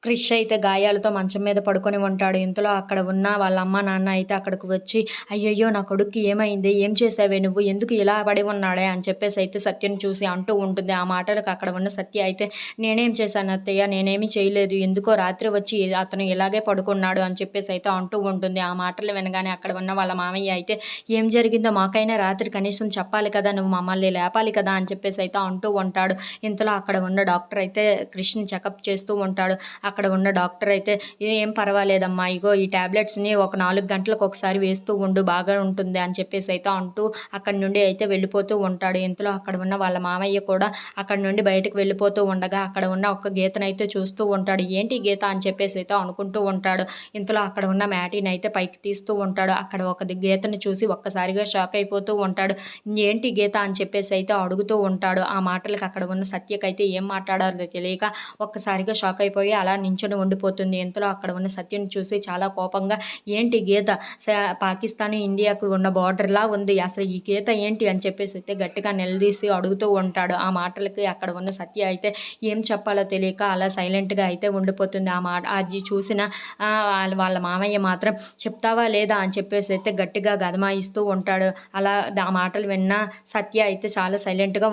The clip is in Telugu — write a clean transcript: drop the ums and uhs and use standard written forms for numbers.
క్రిష్ అయితే గాయాలతో మంచం మీద పడుకొని ఉంటాడు. ఇంతలో అక్కడ ఉన్న వాళ్ళ అమ్మ, నాన్న అయితే అక్కడికి వచ్చి, "అయ్యయ్యో! నా కొడుక్కి ఏమైంది? ఏం చేశావే నువ్వు? ఎందుకు ఇలా పడి ఉన్నాడే?" అని చెప్పేసైతే సత్యని చూసి అంటూ ఉంటుంది. ఆ మాటలకు అక్కడ ఉన్న సత్య అయితే, "నేనేం చేశాను అత్తయ్య? నేనేమి చేయలేదు. ఎందుకో రాత్రి వచ్చి అతను ఇలాగే పడుకున్నాడు" అని చెప్పేసైతే అంటూ ఉంటుంది. ఆ మాటలు వినగానే అక్కడ ఉన్న వాళ్ళ మామయ్య అయితే, "ఏం జరిగిందో మాకైనా రాత్రి కనీసం చెప్పాలి కదా! నువ్వు మమ్మల్ని లేపాలి కదా!" అని చెప్పేసైతే అంటూ ఉంటాడు. ఇంతలో అక్కడ ఉన్న డాక్టర్ అయితే క్రిష్‌ని చెకప్ చేస్తూ ఉంటాడు. అక్కడ ఉన్న డాక్టర్ అయితే, "ఏం పర్వాలేదమ్మా, ఇగో ఈ టాబ్లెట్స్‌ని ఒక 4 గంటలకు ఒకసారి వేస్తూ ఉండు, బాగా ఉంటుంది" అని చెప్పేసైతే అంటూ అక్కడి నుండి అయితే వెళ్ళిపోతూ ఉంటాడు. ఇంతలో అక్కడ ఉన్న వాళ్ళ మామయ్య కూడా అక్కడి నుండి బయటకు వెళ్ళిపోతూ ఉండగా అక్కడ ఉన్న ఒక గీతనైతే చూస్తూ ఉంటాడు. ఏంటి గీత అని చెప్పేసైతే అనుకుంటూ ఉంటాడు. ఇంతలో అక్కడ ఉన్న మ్యాటీనైతే పైకి తీస్తూ ఉంటాడు. అక్కడ ఒక గీతని చూసి ఒక్కసారిగా షాక్ అయిపోతూ ఉంటాడు. ఏంటి గీత అని చెప్పేసైతే అడుగుతూ ఉంటాడు. ఆ మాటలకి అక్కడ ఉన్న సత్యకైతే ఏం మాట్లాడాలో తెలియక ఒక్కసారిగా షాక్ అయిపోయి అలా నించొని ఉండిపోతుంది. ఇంతలో అక్కడ ఉన్న సత్యని చూసి చాలా కోపంగా, "ఏంటి గీత స పాకిస్తాన్, ఇండియాకు ఉన్న బోర్డర్‌లా ఉంది. అసలు ఈ గీత ఏంటి?" అని చెప్పేసైతే గట్టిగా నిలదీసి అడుగుతూ ఉంటాడు. ఆ మాటలకి అక్కడ ఉన్న సత్య అయితే ఏం చెప్పాలో తెలియక అలా సైలెంట్‌గా అయితే ఉండిపోతుంది. అది చూసిన వాళ్ళ మామయ్య మాత్రం, "చెప్తావా లేదా?" అని చెప్పేసైతే గట్టిగా గదమాయిస్తూ ఉంటాడు. అలా ఆ మాటలు విన్న సత్య అయితే చాలా సైలెంట్‌గా